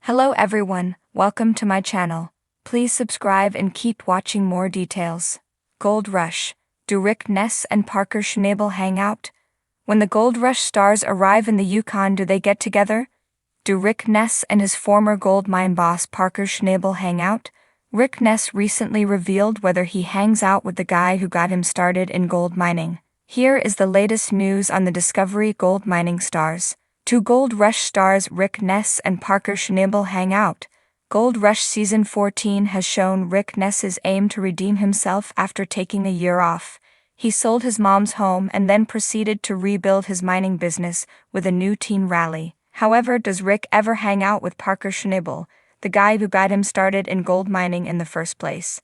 Hello everyone, welcome to my channel. Please subscribe and keep watching more details. Gold Rush. Do Rick Ness and Parker Schnabel hang out? When the Gold Rush stars arrive in the Yukon, do they get together? Do Rick Ness and his former gold mine boss Parker Schnabel hang out? Rick Ness recently revealed whether he hangs out with the guy who got him started in gold mining. Here is the latest news on the Discovery gold mining stars. Two Gold Rush stars Rick Ness and Parker Schnabel hang out. Gold Rush Season 14 has shown Rick Ness's aim to redeem himself after taking a year off. He sold his mom's home and then proceeded to rebuild his mining business with a new teen rally. However, does Rick ever hang out with Parker Schnabel, the guy who got him started in gold mining in the first place?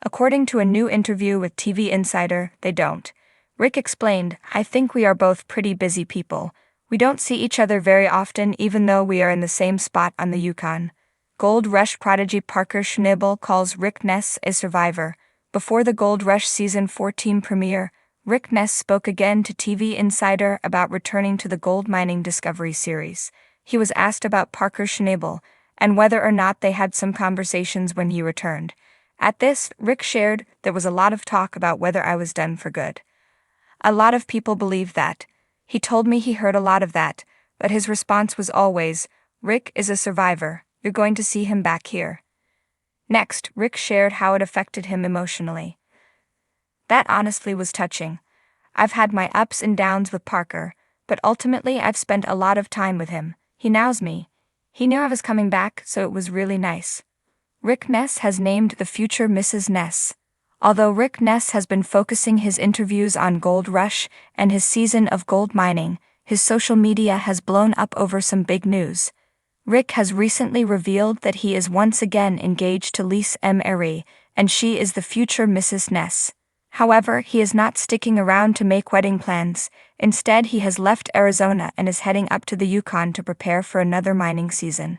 According to a new interview with TV Insider, they don't. Rick explained, "I think we are both pretty busy people. We don't see each other very often even though we are in the same spot on the Yukon." Gold Rush prodigy Parker Schnabel calls Rick Ness a survivor. Before the Gold Rush Season 14 premiere, Rick Ness spoke again to TV Insider about returning to the gold mining Discovery series. He was asked about Parker Schnabel and whether or not they had some conversations when he returned. At this, Rick shared, "There was a lot of talk about whether I was done for good. A lot of people believe that. He told me he heard a lot of that, but his response was always, 'Rick is a survivor, you're going to see him back here.'" Next, Rick shared how it affected him emotionally. "That honestly was touching. I've had my ups and downs with Parker, but ultimately I've spent a lot of time with him. He knows me. He knew I was coming back, so it was really nice." Rick Ness has named the future Mrs. Ness. Although Rick Ness has been focusing his interviews on Gold Rush and his season of gold mining, his social media has blown up over some big news. Rick has recently revealed that he is once again engaged to Lise Emery, and she is the future Mrs. Ness. However, he is not sticking around to make wedding plans. Instead, he has left Arizona and is heading up to the Yukon to prepare for another mining season.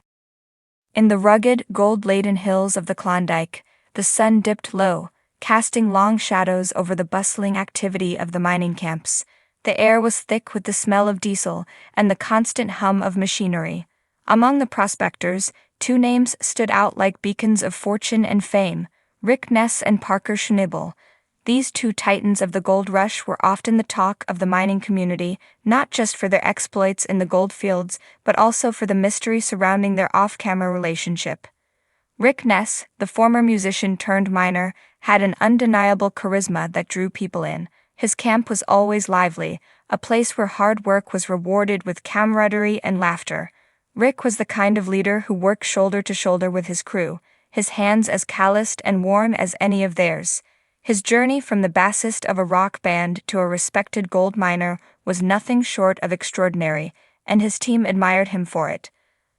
In the rugged, gold-laden hills of the Klondike, the sun dipped low, casting long shadows over the bustling activity of the mining camps. The air was thick with the smell of diesel and the constant hum of machinery. Among the prospectors, two names stood out like beacons of fortune and fame: Rick Ness and Parker Schnabel. These two titans of the gold rush were often the talk of the mining community, not just for their exploits in the gold fields, but also for the mystery surrounding their off-camera relationship. Rick Ness, the former musician turned miner, had an undeniable charisma that drew people in. His camp was always lively, a place where hard work was rewarded with camaraderie and laughter. Rick was the kind of leader who worked shoulder to shoulder with his crew, his hands as calloused and warm as any of theirs. His journey from the bassist of a rock band to a respected gold miner was nothing short of extraordinary, and his team admired him for it.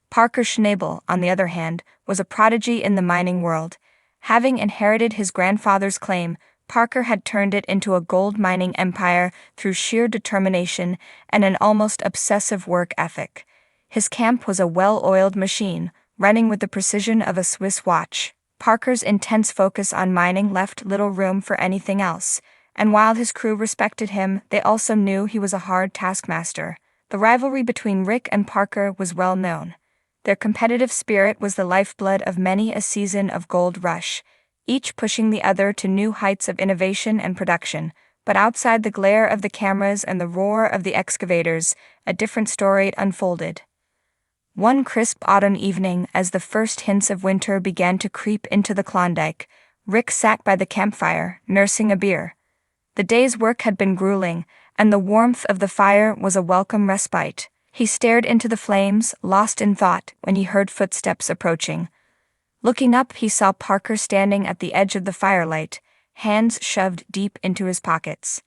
Parker Schnabel, on the other hand, was a prodigy in the mining world. Having inherited his grandfather's claim, Parker had turned it into a gold mining empire through sheer determination and an almost obsessive work ethic. His camp was a well-oiled machine, running with the precision of a Swiss watch. Parker's intense focus on mining left little room for anything else, and while his crew respected him, they also knew he was a hard taskmaster. The rivalry between Rick and Parker was well known. Their competitive spirit was the lifeblood of many a season of Gold Rush, each pushing the other to new heights of innovation and production. But outside the glare of the cameras and the roar of the excavators, a different story unfolded. One crisp autumn evening, as the first hints of winter began to creep into the Klondike, Rick sat by the campfire, nursing a beer. The day's work had been grueling, and the warmth of the fire was a welcome respite. He stared into the flames, lost in thought, when he heard footsteps approaching. Looking up, he saw Parker standing at the edge of the firelight, hands shoved deep into his pockets.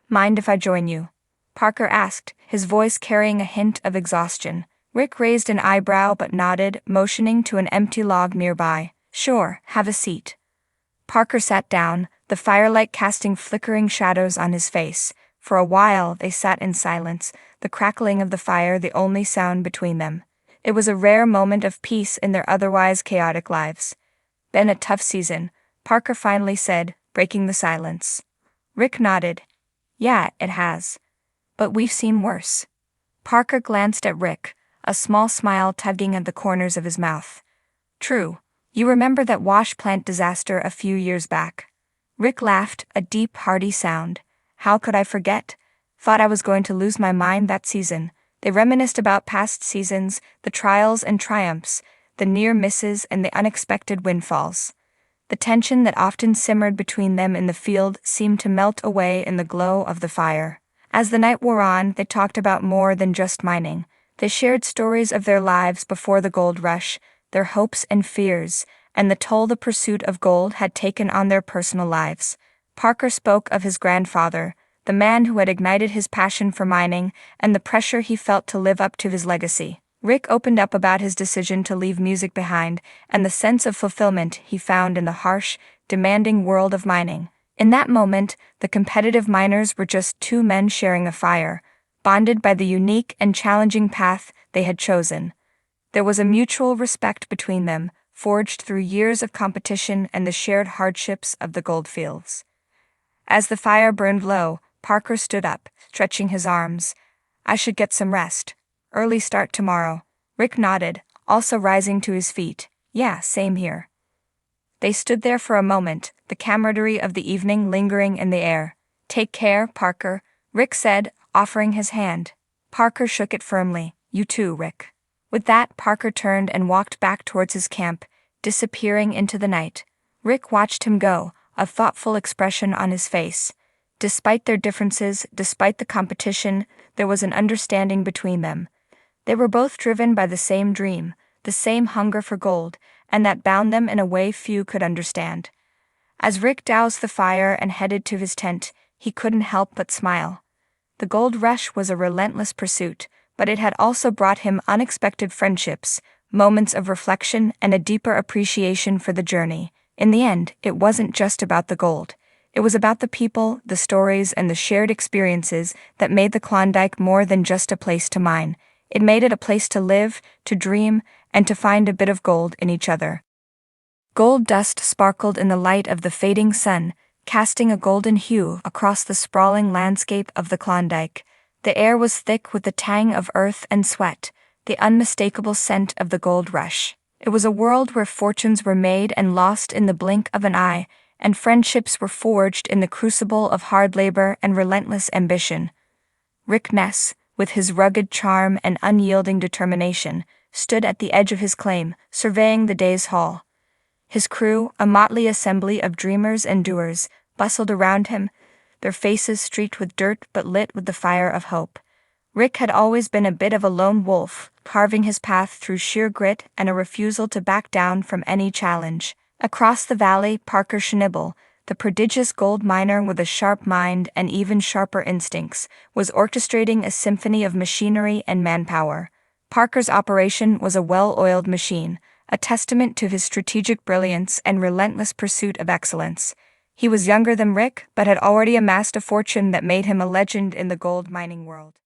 "Mind if I join you?" Parker asked, his voice carrying a hint of exhaustion. Rick raised an eyebrow but nodded, motioning to an empty log nearby. "Sure, have a seat." Parker sat down, the firelight casting flickering shadows on his face. For a while, they sat in silence, the crackling of the fire the only sound between them. It was a rare moment of peace in their otherwise chaotic lives. "Been a tough season," Parker finally said, breaking the silence. Rick nodded. "Yeah, it has. But we've seen worse." Parker glanced at Rick, a small smile tugging at the corners of his mouth. True. You remember that wash plant disaster a few years back? Rick laughed, a deep, hearty sound. How could I forget? Thought I was going to lose my mind that season. They reminisced about past seasons, the trials and triumphs, the near misses and the unexpected windfalls. The tension that often simmered between them in the field seemed to melt away in the glow of the fire. As the night wore on, they talked about more than just mining. They shared stories of their lives before the gold rush, their hopes and fears, and the toll the pursuit of gold had taken on their personal lives. Parker spoke of his grandfather, the man who had ignited his passion for mining, and the pressure he felt to live up to his legacy. Rick opened up about his decision to leave music behind and the sense of fulfillment he found in the harsh, demanding world of mining. In that moment, the competitive miners were just two men sharing a fire, bonded by the unique and challenging path they had chosen. There was a mutual respect between them, forged through years of competition and the shared hardships of the goldfields. As the fire burned low, Parker stood up, stretching his arms. I should get some rest. Early start tomorrow. Rick nodded, also rising to his feet. Yeah, same here. They stood there for a moment, the camaraderie of the evening lingering in the air. Take care, Parker, Rick said, offering his hand. Parker shook it firmly. You too, Rick. With that, Parker turned and walked back towards his camp, disappearing into the night. Rick watched him go, a thoughtful expression on his face. Despite their differences, despite the competition, there was an understanding between them. They were both driven by the same dream, the same hunger for gold, and that bound them in a way few could understand. As Rick doused the fire and headed to his tent, he couldn't help but smile. The gold rush was a relentless pursuit, but it had also brought him unexpected friendships, moments of reflection, and a deeper appreciation for the journey. In the end, it wasn't just about the gold. It was about the people, the stories, and the shared experiences that made the Klondike more than just a place to mine. It made it a place to live, to dream, and to find a bit of gold in each other. Gold dust sparkled in the light of the fading sun, casting a golden hue across the sprawling landscape of the Klondike. The air was thick with the tang of earth and sweat, the unmistakable scent of the gold rush. It was a world where fortunes were made and lost in the blink of an eye, and friendships were forged in the crucible of hard labor and relentless ambition. Rick Ness, with his rugged charm and unyielding determination, stood at the edge of his claim, surveying the day's haul. His crew, a motley assembly of dreamers and doers, bustled around him, their faces streaked with dirt but lit with the fire of hope. Rick had always been a bit of a lone wolf, carving his path through sheer grit and a refusal to back down from any challenge. Across the valley, Parker Schnabel, the prodigious gold miner with a sharp mind and even sharper instincts, was orchestrating a symphony of machinery and manpower. Parker's operation was a well-oiled machine, a testament to his strategic brilliance and relentless pursuit of excellence. He was younger than Rick, but had already amassed a fortune that made him a legend in the gold mining world.